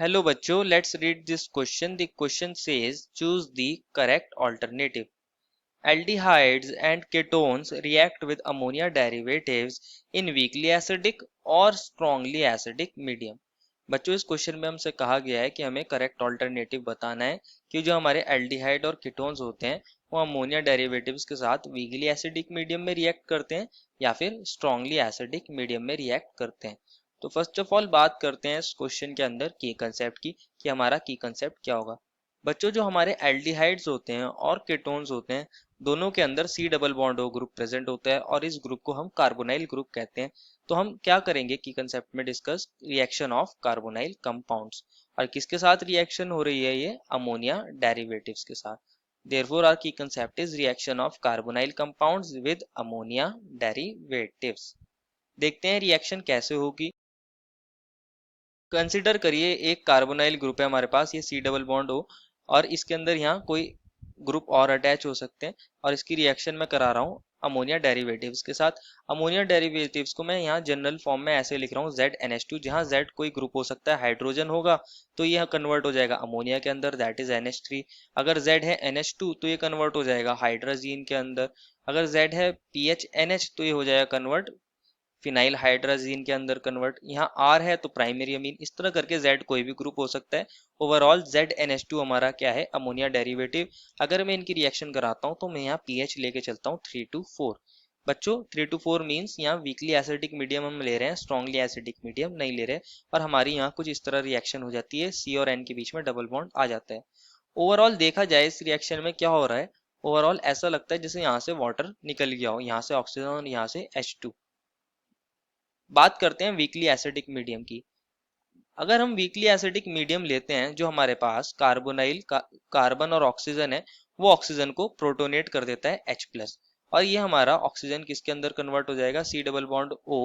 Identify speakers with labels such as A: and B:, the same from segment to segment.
A: Hello बच्चों, let's read this question. The question says choose the correct alternative. Aldehydes and ketones react with ammonia derivatives in weakly acidic or strongly acidic medium. बच्चों इस question में हमसे कहा गया है कि हमें करेक्ट ऑल्टरनेटिव बताना है कि जो हमारे एल्डिहाइड और कीटोन्स होते हैं वो अमोनिया डेरिवेटिव्स के साथ वीकली एसिडिक मीडियम में रिएक्ट करते हैं या फिर स्ट्रांगली एसिडिक मीडियम में रिएक्ट करते हैं। तो फर्स्ट ऑफ ऑल बात करते हैं इस क्वेश्चन के अंदर की कंसेप्ट की कि हमारा की कंसेप्ट क्या होगा। बच्चों जो हमारे एल्डिहाइड्स होते हैं और कीटोन्स होते हैं दोनों के अंदर C double bond O group present होता है और इस ग्रुप को हम कार्बोनाइल ग्रुप कहते हैं। तो हम क्या करेंगे की कंसेप्ट में discuss reaction of carbonyl compounds और किसके साथ रिएक्शन हो रही है ये अमोनिया डेरिवेटिव्स के साथ। देयरफॉर आवर की concept is reaction of carbonyl compounds with ammonia derivatives. देखते हैं रिएक्शन कैसे होगी। कंसिडर करिए एक कार्बोनाइल ग्रुप है हमारे पास, ये सी डबल बॉन्ड हो और इसके अंदर यहाँ कोई ग्रुप और अटैच हो सकते हैं और इसकी रिएक्शन मैं करा रहा हूँ अमोनिया डेरिवेटिव्स के साथ। अमोनिया डेरिवेटिव्स को मैं यहाँ जनरल फॉर्म में ऐसे लिख रहा हूँ ZNH2, जहाँ Z कोई ग्रुप हो सकता है, हाइड्रोजन होगा तो यह कन्वर्ट हो जाएगा अमोनिया के अंदर, दैट इज NH3। अगर Z है NH2 तो ये कन्वर्ट हो जाएगा हाइड्रोजीन के अंदर। अगर Z है PHNH तो ये हो जाएगा कन्वर्ट फिनाइल हाइड्राजीन के अंदर कन्वर्ट। यहाँ R है तो प्राइमरी अमीन। इस तरह करके Z कोई भी ग्रुप हो सकता है। ओवरऑल ZNH2 हमारा क्या है अमोनिया डेरिवेटिव। अगर मैं इनकी रिएक्शन कराता हूँ तो मैं यहाँ pH लेके चलता हूँ 3 to 4। बच्चों 3 to 4 मीन्स यहाँ वीकली एसिडिक मीडियम हम ले रहे हैं, स्ट्रॉन्गली एसिडिक मीडियम नहीं ले रहे और हमारी यहाँ कुछ इस तरह रिएक्शन हो जाती है, C और N के बीच में डबल बॉन्ड आ जाता है। ओवरऑल देखा जाए इस रिएक्शन में क्या हो रहा है, ओवरऑल ऐसा लगता है जैसे यहाँ से वाटर निकल गया हो, यहाँ से ऑक्सीजन और यहाँ से H2। बात करते हैं वीकली एसिडिक मीडियम की। अगर हम वीकली एसिडिक मीडियम लेते हैं, जो हमारे पास कार्बन और ऑक्सीजन है, वो ऑक्सीजन को प्रोटोनेट कर देता है H+ और ये हमारा ऑक्सीजन किसके अंदर कन्वर्ट हो जाएगा, C double bond O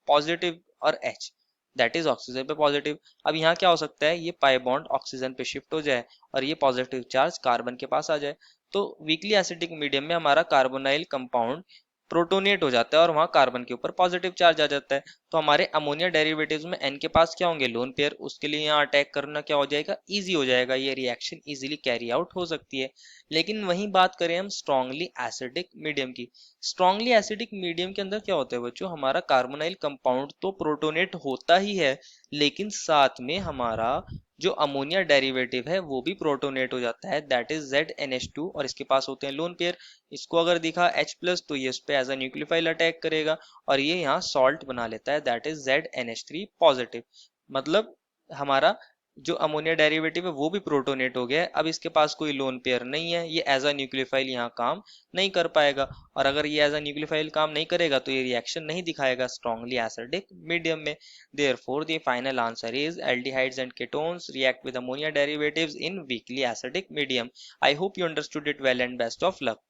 A: positive और H, दैट इज ऑक्सीजन पे पॉजिटिव। अब यहाँ क्या हो सकता है, ये पाई बॉन्ड ऑक्सीजन पे शिफ्ट हो जाए और ये पॉजिटिव चार्ज कार्बन के पास आ जाए। तो वीकली एसिडिक मीडियम में हमारा कार्बोनाइल कंपाउंड प्रोटोनेट हो जाता है और वहां कार्बन के ऊपर पॉजिटिव चार्ज आ जाता है। तो हमारे अमोनिया डेरिवेटिव्स में एन के पास क्या होंगे, लोन पेयर, उसके लिए यहाँ अटैक करना क्या हो जाएगा, इजी हो जाएगा, ये रिएक्शन इजीली कैरी आउट हो सकती है। लेकिन वहीं बात करें हम स्ट्रांगली एसिडिक मीडियम की, स्ट्रांगली एसिडिक मीडियम के अंदर क्या होता है बच्चों, हमारा कार्बोनाइल कंपाउंड तो प्रोटोनेट होता ही है लेकिन साथ में हमारा जो अमोनिया डेरिवेटिव है वो भी प्रोटोनेट हो जाता है, दैट इज ZNH2 और इसके पास होते हैं लोन पेयर। इसको अगर दिखा H+ तो ये इस पे एज अ न्यूक्लियोफाइल अटैक करेगा और ये यहाँ सॉल्ट बना लेता है, दैट इज ZNH3 पॉजिटिव। मतलब हमारा जो अमोनिया डेरिवेटिव है वो भी प्रोटोनेट हो गया है। अब इसके पास कोई लोन पेयर नहीं है, ये एज अ न्यूक्लियोफाइल यहाँ काम नहीं कर पाएगा और अगर ये एज अ न्यूक्लियोफाइल काम नहीं करेगा तो ये रिएक्शन नहीं दिखाएगा स्ट्रांगली एसिडिक मीडियम में। Therefore, the final answer is aldehydes and ketones react with ammonia derivatives in weakly acidic medium. I hope you understood it well and best of luck.